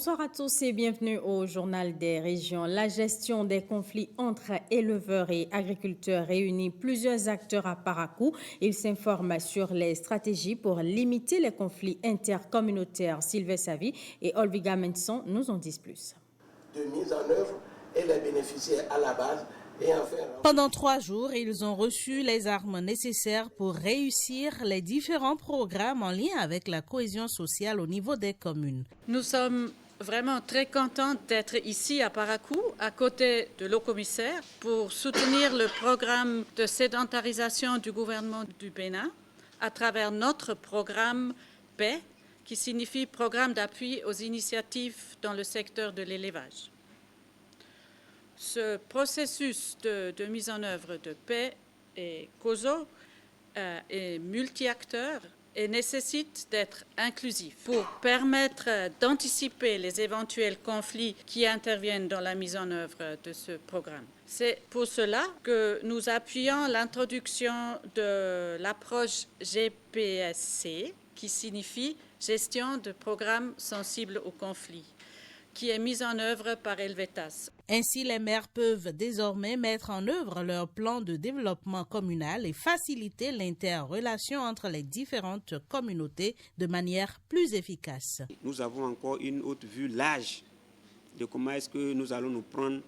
Bonsoir à tous et bienvenue au Journal des régions. La gestion des conflits entre éleveurs et agriculteurs réunit plusieurs acteurs à Parakou. Ils s'informent sur les stratégies pour limiter les conflits intercommunautaires. Sylvain Savy et Olviga Menson nous en disent plus. De mise en œuvre et les bénéficiaires à la base. Pendant 3 jours, ils ont reçu les armes nécessaires pour réussir les différents programmes en lien avec la cohésion sociale au niveau des communes. Nous sommes vraiment très contents d'être ici à Parakou, à côté de l'haut-commissaire, pour soutenir le programme de sédentarisation du gouvernement du Bénin à travers notre programme PAIX, qui signifie Programme d'appui aux initiatives dans le secteur de l'élevage. Ce processus de mise en œuvre de paix et COSO est multi-acteurs et nécessite d'être inclusif pour permettre d'anticiper les éventuels conflits qui interviennent dans la mise en œuvre de ce programme. C'est pour cela que nous appuyons l'introduction de l'approche GPSC, qui signifie Gestion de programmes sensibles aux conflits, qui est mise en œuvre par Helvetas. Ainsi, les maires peuvent désormais mettre en œuvre leur plan de développement communal et faciliter l'interrelation entre les différentes communautés de manière plus efficace. Nous avons encore une autre vue large de comment est-ce que nous allons nous prendre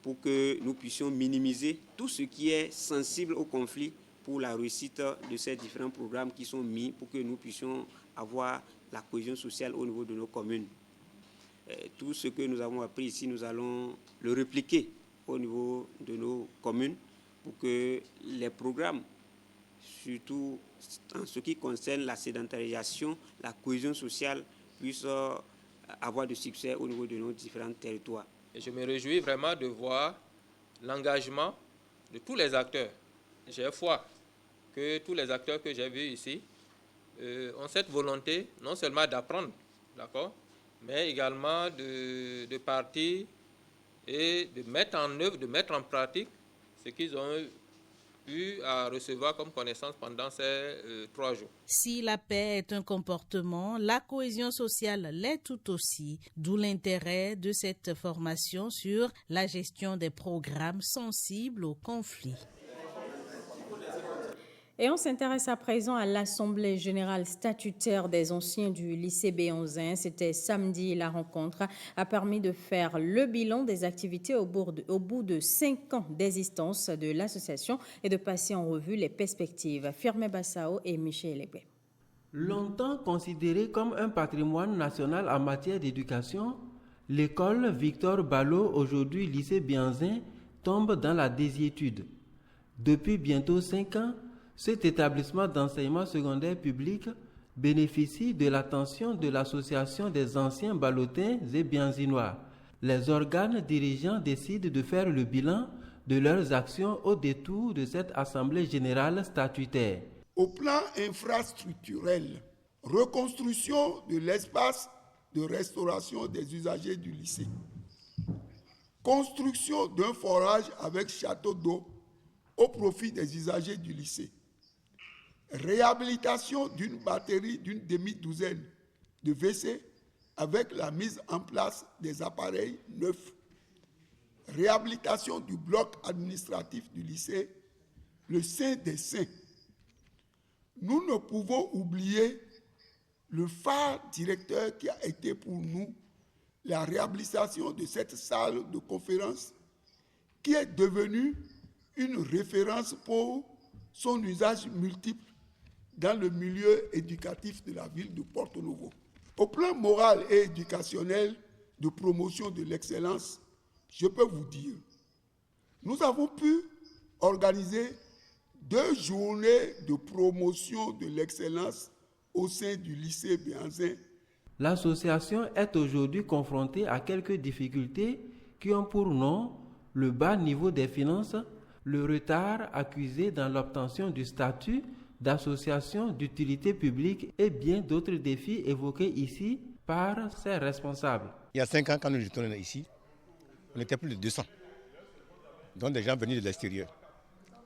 pour que nous puissions minimiser tout ce qui est sensible au conflit pour la réussite de ces différents programmes qui sont mis pour que nous puissions avoir la cohésion sociale au niveau de nos communes. Tout ce que nous avons appris ici, nous allons le répliquer au niveau de nos communes pour que les programmes, surtout en ce qui concerne la sédentarisation, la cohésion sociale, puissent avoir du succès au niveau de nos différents territoires. Et je me réjouis vraiment de voir l'engagement de tous les acteurs. J'ai foi que tous les acteurs que j'ai vus ici ont cette volonté non seulement d'apprendre, d'accord, mais également de partir et de mettre en œuvre, de mettre en pratique ce qu'ils ont eu à recevoir comme connaissance pendant ces 3 jours. Si la paix est un comportement, la cohésion sociale l'est tout aussi, d'où l'intérêt de cette formation sur la gestion des programmes sensibles aux conflits. Et on s'intéresse à présent à l'Assemblée générale statutaire des anciens du lycée Béanzin. C'était samedi. La rencontre a permis de faire le bilan des activités au bout de 5 ans d'existence de l'association et de passer en revue les perspectives. Firmin Bassao et Michel Lebé. Longtemps considérée comme un patrimoine national en matière d'éducation, l'école Victor Ballot, aujourd'hui lycée Béanzin, tombe dans la désuétude. Depuis bientôt 5 ans, cet établissement d'enseignement secondaire public bénéficie de l'attention de l'Association des anciens ballotins et bianzinois. Les organes dirigeants décident de faire le bilan de leurs actions au détour de cette Assemblée générale statutaire. Au plan infrastructurel, reconstruction de l'espace de restauration des usagers du lycée, construction d'un forage avec château d'eau au profit des usagers du lycée, réhabilitation d'une batterie d'une demi-douzaine de WC avec la mise en place des appareils neufs, réhabilitation du bloc administratif du lycée, le Saint des Saints. Nous ne pouvons oublier le phare directeur qui a été pour nous la réhabilitation de cette salle de conférence qui est devenue une référence pour son usage multiple dans le milieu éducatif de la ville de Porto Novo. Au plan moral et éducationnel de promotion de l'excellence, je peux vous dire, nous avons pu organiser 2 journées de promotion de l'excellence au sein du lycée Béanzin. L'association est aujourd'hui confrontée à quelques difficultés qui ont pour nom le bas niveau des finances, le retard accusé dans l'obtention du statut d'association d'utilité publique et bien d'autres défis évoqués ici par ses responsables. Il y a 5 ans, quand nous étions ici, on était plus de 200. Donc des gens venus de l'extérieur,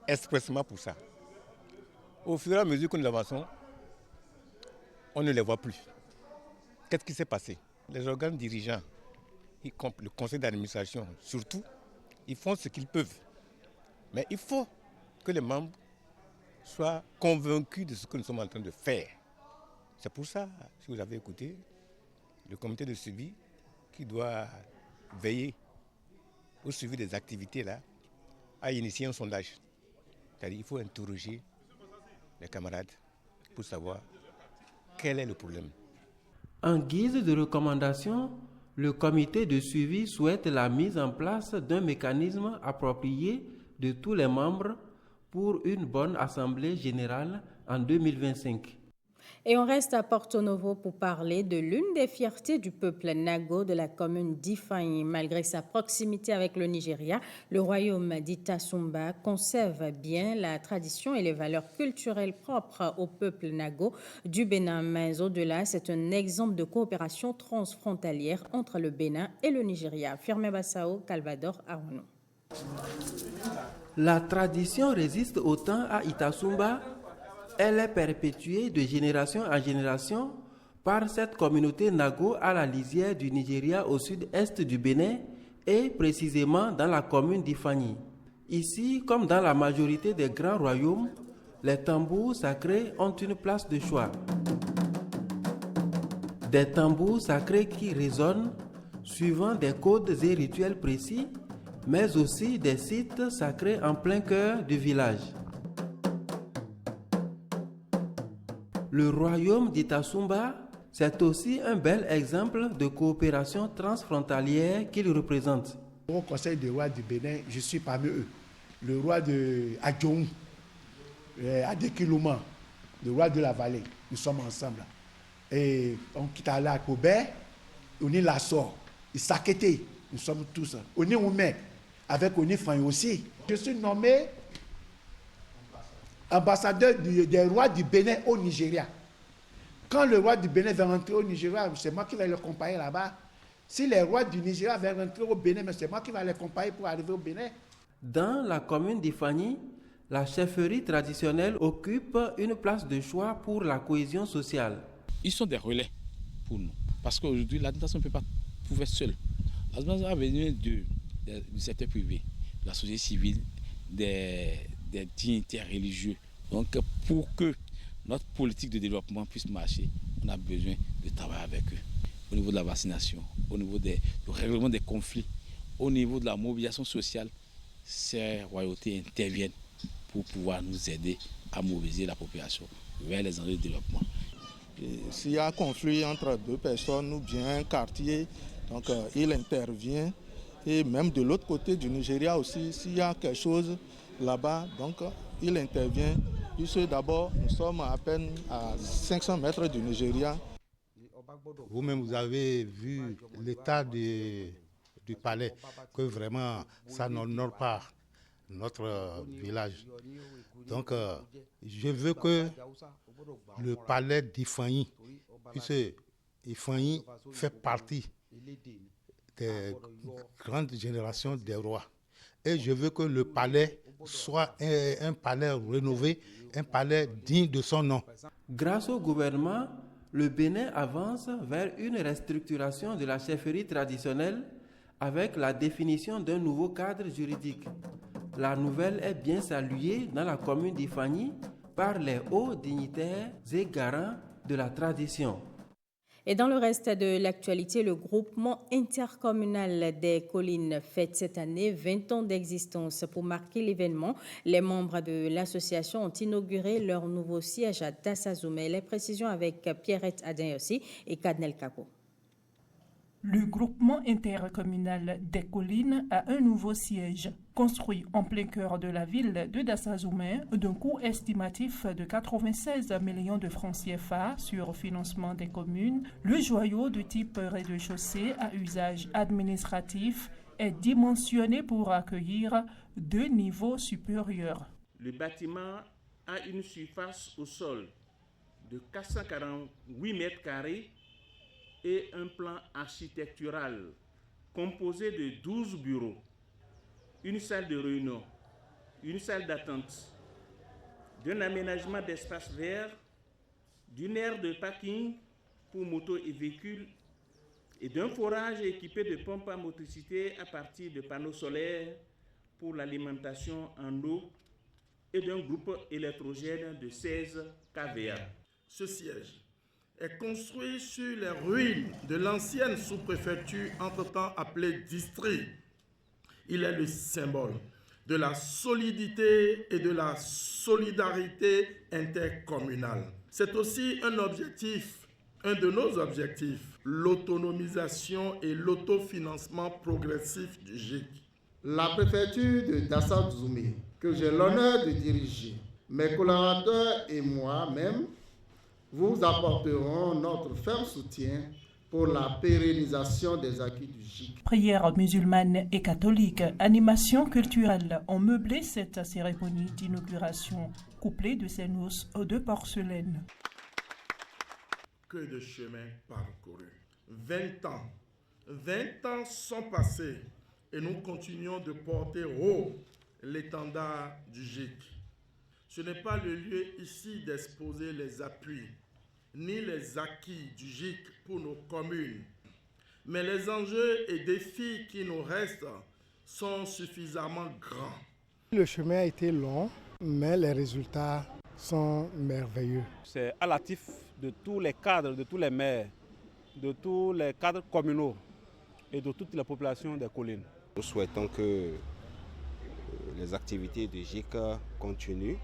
expressément pour ça. Au fur et à mesure que nous avançons, on ne les voit plus. Qu'est-ce qui s'est passé? Les organes dirigeants, le conseil d'administration surtout, ils font ce qu'ils peuvent. Mais il faut que les membres soient convaincus de ce que nous sommes en train de faire. C'est pour ça, si vous avez écouté, le comité de suivi qui doit veiller au suivi des activités là, a initié un sondage. C'est-à-dire qu'il faut interroger les camarades pour savoir quel est le problème. En guise de recommandation, le comité de suivi souhaite la mise en place d'un mécanisme approprié de tous les membres pour une bonne assemblée générale en 2025. Et on reste à Porto Novo pour parler de l'une des fiertés du peuple Nago de la commune d'Ifeanyi. Malgré sa proximité avec le Nigeria, le royaume d'Itasumba conserve bien la tradition et les valeurs culturelles propres au peuple Nago du Bénin. Mais au-delà, c'est un exemple de coopération transfrontalière entre le Bénin et le Nigeria. Firmin Bassao, Calvador, Arono. La tradition résiste autant à Itasumba. Elle est perpétuée de génération en génération par cette communauté Nago à la lisière du Nigeria au sud-est du Bénin et précisément dans la commune d'Ifeanyi. Ici, comme dans la majorité des grands royaumes, les tambours sacrés ont une place de choix. Des tambours sacrés qui résonnent suivant des codes et rituels précis, mais aussi des sites sacrés en plein cœur du village. Le royaume d'Itasumba, c'est aussi un bel exemple de coopération transfrontalière qu'il représente. Au Conseil des rois du Bénin, je suis parmi eux. Le roi de Adjoum, Adekilouma, le roi de la vallée, nous sommes ensemble. Et on quitte à la Kobé, on est la sort, Isakete, nous sommes tous. On est Oumé, avec on est Fanny aussi. Je suis nommé ambassadeur des rois du Bénin au Nigeria. Quand le roi du Bénin va rentrer au Nigeria, c'est moi qui vais le accompagner là-bas. Si les rois du Nigeria vont rentrer au Bénin, c'est moi qui vais les accompagner pour arriver au Bénin. Dans la commune d'Ifeanyi, la chefferie traditionnelle occupe une place de choix pour la cohésion sociale. Ils sont des relais pour nous. Parce qu'aujourd'hui, l'administration ne peut pas pouvoir seule. L'administration a besoin du secteur privé, de la société civile, des dignitaires religieux. Donc, pour que notre politique de développement puisse marcher, on a besoin de travailler avec eux. Au niveau de la vaccination, au niveau du règlement des conflits, au niveau de la mobilisation sociale, ces royautés interviennent pour pouvoir nous aider à mobiliser la population vers les enjeux de développement. S'il y a un conflit entre deux personnes ou bien un quartier, donc il intervient. Et même de l'autre côté du Nigeria aussi, s'il y a quelque chose là-bas, donc il intervient. Puisque d'abord, nous sommes à peine à 500 mètres du Nigeria. Vous-même, vous avez vu l'état du palais, que vraiment, ça n'honore pas notre village. Donc, je veux que le palais d'Ifeanyi, puisque Ifeanyi fait partie des grandes générations des rois. Et je veux que le palais soit un palais rénové, un palais digne de son nom. Grâce au gouvernement, le Bénin avance vers une restructuration de la chefferie traditionnelle avec la définition d'un nouveau cadre juridique. La nouvelle est bien saluée dans la commune d'Ifeanyi par les hauts dignitaires et garants de la tradition. Et dans le reste de l'actualité, le groupement intercommunal des collines fête cette année 20 ans d'existence. Pour marquer l'événement, les membres de l'association ont inauguré leur nouveau siège à Dassazoumé. Les précisions avec Pierrette Adin-Yossi et Kadnel Kako. Le groupement intercommunal des collines a un nouveau siège, construit en plein cœur de la ville de Dassazoumé, d'un coût estimatif de 96 millions de francs CFA sur financement des communes. Le joyau de type rez-de-chaussée à usage administratif est dimensionné pour accueillir 2 niveaux supérieurs. Le bâtiment a une surface au sol de 448 mètres carrés et un plan architectural composé de 12 bureaux, une salle de réunion, une salle d'attente, d'un aménagement d'espaces verts, d'une aire de parking pour motos et véhicules et d'un forage équipé de pompes à motricité à partir de panneaux solaires pour l'alimentation en eau et d'un groupe électrogène de 16 kVA. Ce siège est construit sur les ruines de l'ancienne sous-préfecture entre-temps appelée district. Il est le symbole de la solidité et de la solidarité intercommunale. C'est aussi un de nos objectifs, l'autonomisation et l'autofinancement progressif du GIC. La préfecture de Dassa Dzoumé, que j'ai l'honneur de diriger, mes collaborateurs et moi-même, vous apporterons notre ferme soutien pour la pérennisation des acquis du GIC. Prières musulmanes et catholiques, animations culturelles ont meublé cette cérémonie d'inauguration, couplée de ces noces de porcelaine. Que de chemin parcouru. 20 ans sont passés et nous continuons de porter haut l'étendard du GIC. Ce n'est pas le lieu ici d'exposer les appuis ni les acquis du GIC pour nos communes, mais les enjeux et défis qui nous restent sont suffisamment grands. Le chemin a été long, mais les résultats sont merveilleux. C'est à l'actif de tous les cadres, de tous les maires, de tous les cadres communaux et de toutes les populations des collines. Nous souhaitons que les activités du GIC continuent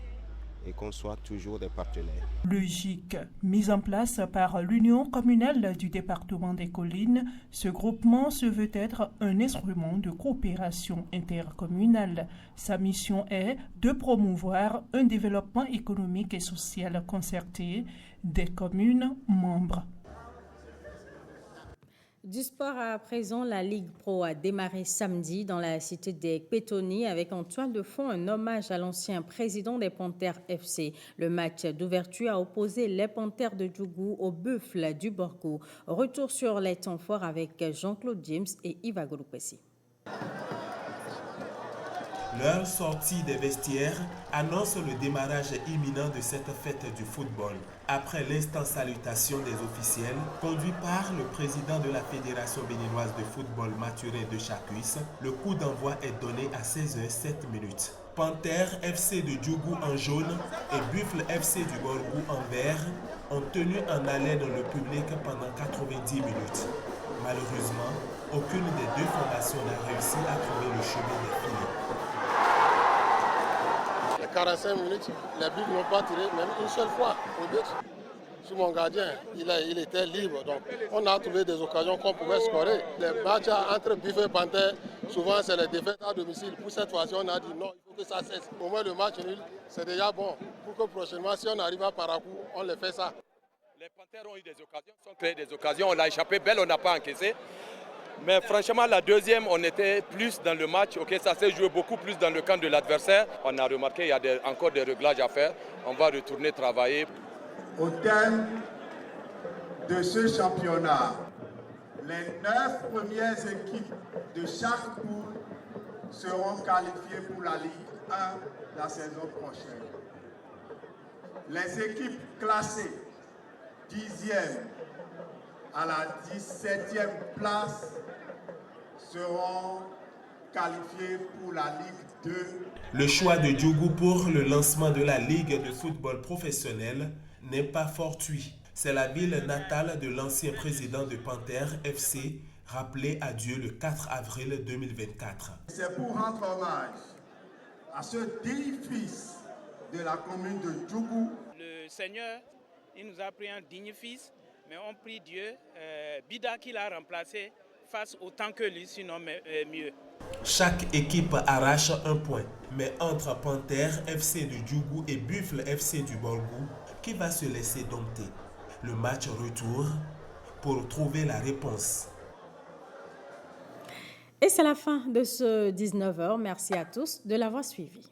et qu'on soit toujours des partenaires. Le GIC, mis en place par l'Union communale du département des Collines, ce groupement se veut être un instrument de coopération intercommunale. Sa mission est de promouvoir un développement économique et social concerté des communes membres. Du sport à présent, la Ligue Pro a démarré samedi dans la cité des Pétonies avec en toile de fond un hommage à l'ancien président des Panthères FC. Le match d'ouverture a opposé les Panthères de Djougou aux Buffles du Borgo. Retour sur les temps forts avec Jean-Claude James et Yves Agolopessi. Leur sortie des vestiaires annonce le démarrage imminent de cette fête du football. Après l'instant salutation des officiels, conduit par le président de la Fédération béninoise de football Mathurin de Chacuisse, le coup d'envoi est donné à 16h07. Panthères FC de Djougou en jaune et Buffle FC du Borgou en vert ont tenu en haleine le public pendant 90 minutes. Malheureusement, aucune des deux formations n'a réussi à trouver le chemin des filets. 45 minutes, les buts n'ont pas tiré même une seule fois au but. Sur mon gardien, il était libre. Donc on a trouvé des occasions qu'on pouvait scorer. Les matchs entre Buffle et Panthères, souvent c'est les défaites à domicile. Pour cette fois-ci, on a dit non, il faut que ça cesse. Au moins le match nul, c'est déjà bon. Pour que prochainement, si on arrive à Parakou, on le fait ça. Les Panthères ont eu des occasions, ont créé des occasions. On l'a échappé belle, on n'a pas encaissé. Mais franchement, la deuxième, on était plus dans le match. Ok, ça s'est joué beaucoup plus dans le camp de l'adversaire. On a remarqué qu'il y a encore des réglages à faire. On va retourner travailler. Au terme de ce championnat, les 9 premières équipes de chaque poule seront qualifiées pour la Ligue 1 la saison prochaine. Les équipes classées 10e à la 17e place seront qualifiés pour la Ligue 2. Le choix de Djougou pour le lancement de la Ligue de football professionnel n'est pas fortuit. C'est la ville natale de l'ancien président de Panthères FC, rappelé à Dieu le 4 avril 2024. C'est pour rendre hommage à ce digne fils de la commune de Djougou. Le Seigneur, il nous a pris un digne fils, mais on prie Dieu, Bida qui l'a remplacé, fasse autant que lui, sinon mieux. Chaque équipe arrache un point, mais entre Panthères FC de Djougou et Buffle FC du Borgou, qui va se laisser dompter? Le match retour pour trouver la réponse. Et c'est la fin de ce 19h. Merci à tous de l'avoir suivi.